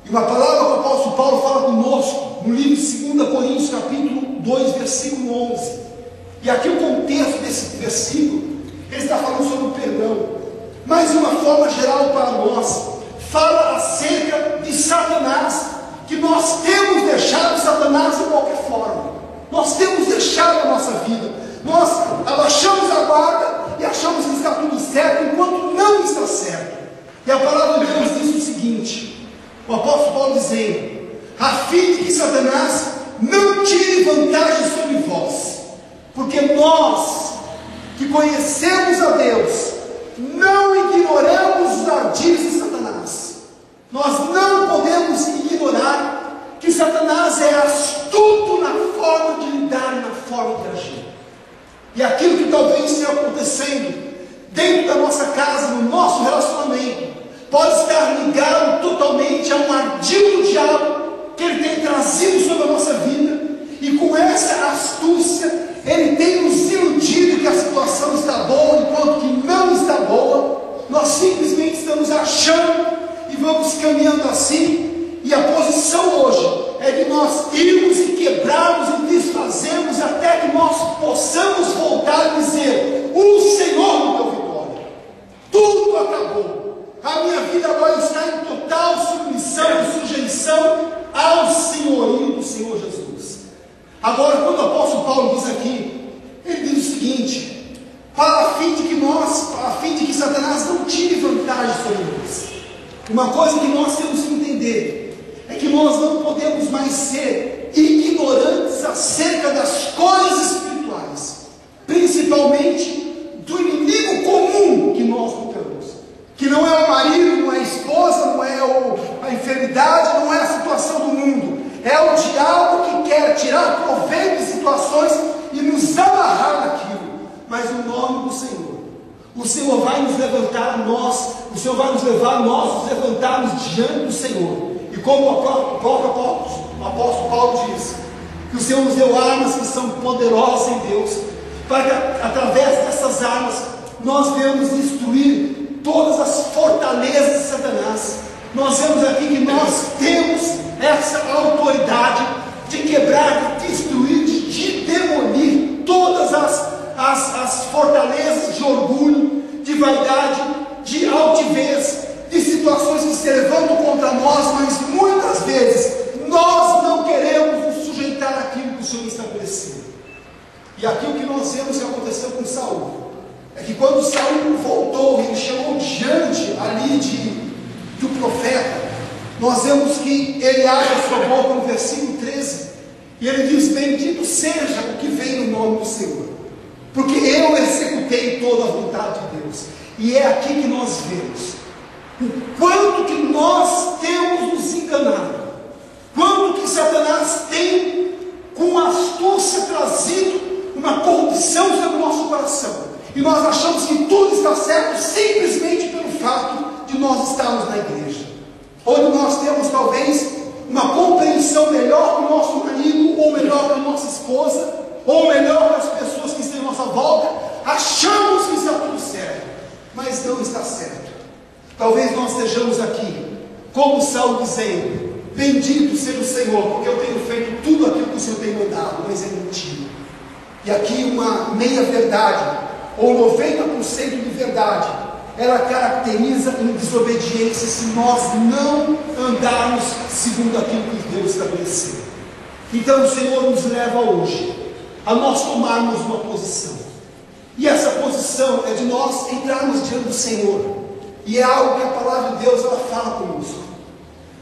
E uma palavra que o apóstolo Paulo fala conosco no livro de 2 Coríntios, capítulo 2, versículo 11. E aqui o contexto desse versículo, ele está falando sobre o perdão, mas de uma forma geral para nós, fala acerca de Satanás, que nós temos deixado Satanás de qualquer forma, nós temos deixado a nossa vida, nós abaixamos a guarda e achamos que está tudo certo, enquanto não está certo. E a palavra de Deus diz o seguinte, o apóstolo Paulo dizendo, a fim de que Satanás não tire vantagem sobre vós, porque nós que conhecemos a Deus, não ignoramos os ardis de Satanás. Nós não podemos ignorar que Satanás é astuto na forma de lidar e na forma de agir. E aquilo que talvez esteja acontecendo dentro da nossa casa, no nosso relacionamento, pode estar ligado totalmente a um ardil do diabo que ele tem trazido sobre a nossa vida, e com essa astúcia ele tem nos iludido que a situação está boa, enquanto que não está boa. Nós simplesmente estamos achando e vamos caminhando assim, e a posição hoje é de nós irmos e quebrarmos e desfazermos até que nós possamos voltar e dizer: o Senhor me deu vitória, tudo acabou, a minha vida agora está em total submissão e sujeição ao senhorio do Senhor Jesus. Agora, quando o apóstolo Paulo diz aqui, ele diz o seguinte: a fim de que Satanás não tire vantagem sobre nós. Uma coisa que nós temos que entender é que nós não podemos mais ser ignorantes acerca das coisas espirituais, principalmente do inimigo comum que nós lutamos, que não é o marido, não é a esposa, não é a enfermidade, não é a situação do mundo. É o diabo que quer tirar proveito de situações e nos amarrar naquilo. Mas no nome do Senhor, o Senhor vai nos levantar, o Senhor vai nos levar, nós nos levantarmos diante do Senhor. E como o próprio apóstolo Paulo diz, que o Senhor nos deu armas que são poderosas em Deus, para que através dessas armas nós venhamos destruir todas as fortalezas de Satanás. Nós vemos aqui que nós temos essa autoridade de quebrar, de destruir, de demolir todas as fortalezas de orgulho, de vaidade, de altivez, de situações que se levantam contra nós, mas muitas vezes nós não queremos nos sujeitar àquilo que o Senhor estabeleceu. E aquilo que nós vemos que aconteceu com Saul é que quando Saul voltou, ele chegou diante ali do profeta, nós vemos que ele abre a sua boca no versículo 13, e ele diz: bendito seja o que vem no nome do Senhor, porque eu executei toda a vontade de Deus. E é aqui que nós vemos o quanto que nós temos nos enganado, quanto que Satanás tem com astúcia trazido uma corrupção sobre o nosso coração, e nós achamos que tudo está certo simplesmente pelo fato de nós estarmos na igreja, onde nós temos talvez uma compreensão melhor que o nosso marido, ou melhor que a nossa esposa, ou melhor que as pessoas que estão à nossa volta. Achamos que está tudo certo, mas não está certo. Talvez nós estejamos aqui como Saul dizendo: bendito seja o Senhor, porque eu tenho feito tudo aquilo que o Senhor tem mandado, mas é mentira. E aqui uma meia verdade, ou 90% de verdade, ela caracteriza em desobediência se nós não andarmos segundo aquilo que Deus estabeleceu. Então o Senhor nos leva hoje a nós tomarmos uma posição, e essa posição é de nós entrarmos diante do Senhor, e é algo que a palavra de Deus ela fala conosco.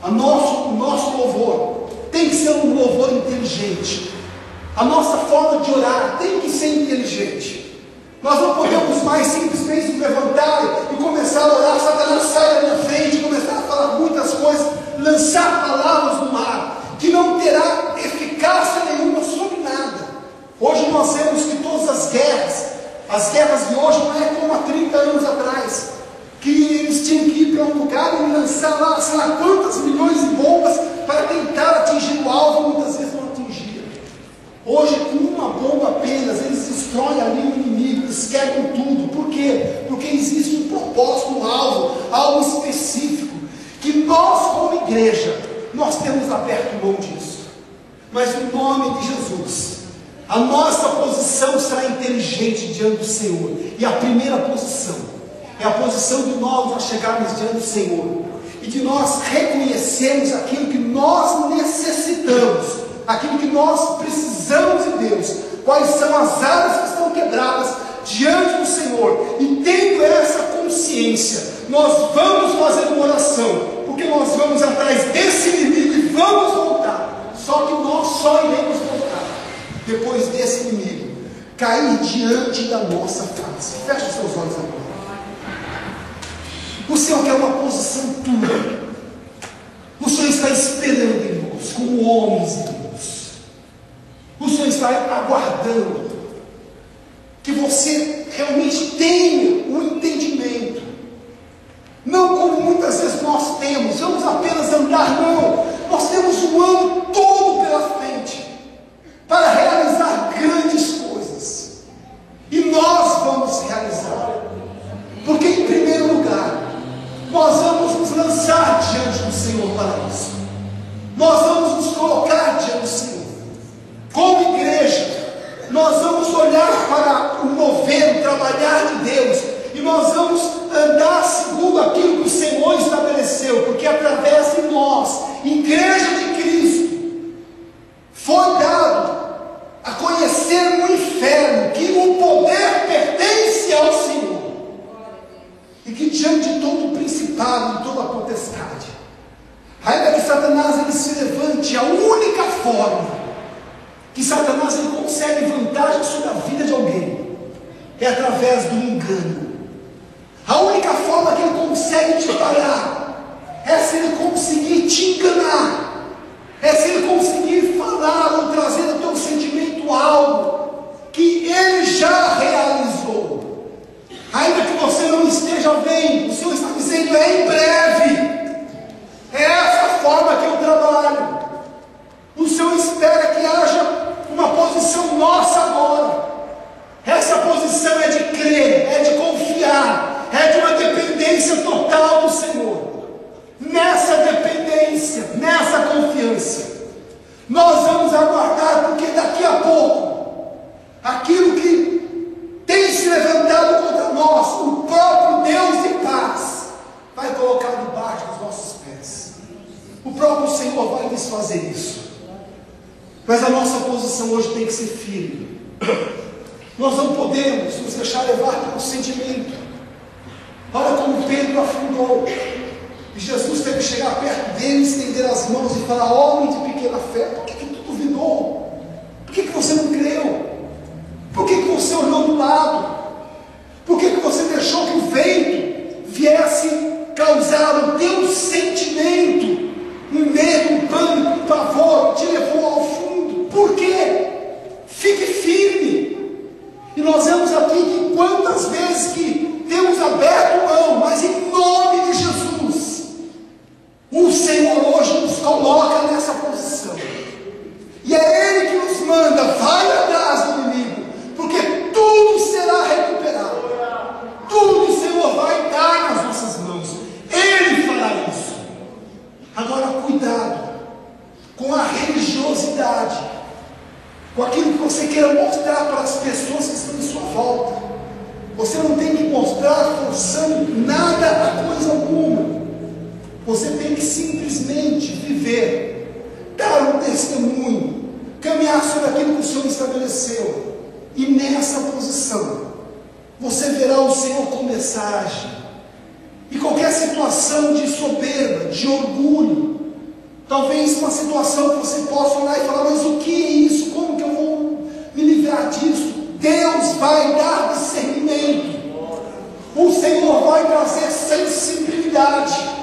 O nosso louvor tem que ser um louvor inteligente, a nossa forma de orar tem que ser inteligente. Nós não podemos mais simplesmente nos levantar e começar a orar, Satanás sai da minha frente, começar a falar muitas coisas, lançar palavras no mar, que não terá eficácia nenhuma sobre nada. Hoje nós vemos que todas as guerras de hoje não é como há 30 anos atrás, que eles tinham que ir para um lugar e lançar lá, sei lá quantas milhões de bombas para tentar atingir o alvo, muitas vezes não atingia. Hoje, com uma bomba apenas, eles destroem ali o inimigo, eles quebram tudo. Por quê? Porque existe um propósito, um alvo, algo específico, que nós como igreja nós temos aberto mão disso. Mas no nome de Jesus, a nossa posição será inteligente diante do Senhor. E a primeira posição é a posição de nós chegarmos diante do Senhor e de nós reconhecermos aquilo que nós necessitamos, aquilo que nós precisamos de Deus, quais são as áreas que estão quebradas diante do Senhor. E tendo essa consciência, nós vamos fazer uma oração, porque nós vamos atrás desse inimigo e vamos voltar. Só que nós só iremos voltar depois desse inimigo cair diante da nossa face. Feche os seus olhos agora. O Senhor quer uma posição tua. O Senhor está esperando em nós, como homens e Deus. O Senhor está aguardando que você realmente tenha um entendimento. Não como muitas vezes nós temos, vamos apenas andar, não. Nós temos um ano todo pela frente para realizar grandes coisas. E nós vamos realizar. Porque em primeiro lugar, nós vamos nos lançar diante do Senhor para isso. Nós vamos nos colocar diante do Senhor. Como igreja, nós vamos olhar para o mover, o trabalhar de Deus, e nós vamos andar segundo aquilo que o Senhor estabeleceu, porque através de nós, igreja de Cristo, foi dado a conhecer no inferno que o poder pertence ao Senhor, e que diante de todo o principado, de toda a potestade, ainda que Satanás ele se levante, a única forma que Satanás ele consegue vantagem sobre a vida de alguém é através do engano. A única forma que ele consegue te parar é se ele conseguir te enganar, é se ele conseguir falar ou trazer ao teu sentimento algo que ele já realizou, ainda que você não esteja vendo. O Senhor está dizendo: é em breve. É essa forma que eu trabalho. O Senhor espera que haja uma posição nossa agora. Essa posição é de crer, é de confiar, é de uma dependência total do Senhor. Nessa dependência, nessa confiança, nós vamos aguardar, porque daqui a pouco, aquilo que tem se levantado contra nós, o próprio Deus de paz vai colocar debaixo dos nossos pés. O próprio Senhor vai nos fazer isso. Mas a nossa posição hoje tem que ser firme. Nós não podemos nos deixar levar pelo sentimento. Olha como Pedro afundou, e Jesus teve que chegar perto dele, estender as mãos e falar: homem de pequena fé, por que tu duvidou? Por que você não creu? Por que você olhou do lado? Por que você deixou que o vento viesse causar o teu sentimento, um medo, um pânico, um pavor, te levou ao fundo? Por quê? Fique firme. E nós vemos aqui que quantas vezes que temos aberto mão, mas em nome de Jesus, o Senhor hoje nos coloca nessa posição. E é Ele que nos manda: vai atrás do inimigo, porque tudo será recuperado. Tudo o Senhor vai dar nas nossas mãos. Ele fará isso. Agora, cuidado com a religiosidade, com aquilo que você queira mostrar para as pessoas que estão em sua volta. Você não tem que mostrar forçando nada a coisa alguma. Você tem que simplesmente viver, dar um testemunho, caminhar sobre aquilo que o Senhor estabeleceu. E nessa posição, você verá o Senhor começar a agir. E qualquer situação de soberba, de orgulho, talvez uma situação que você possa olhar e falar: mas o que é isso? Como que eu vou me livrar disso? Deus vai dar discernimento. O Senhor vai trazer sensibilidade.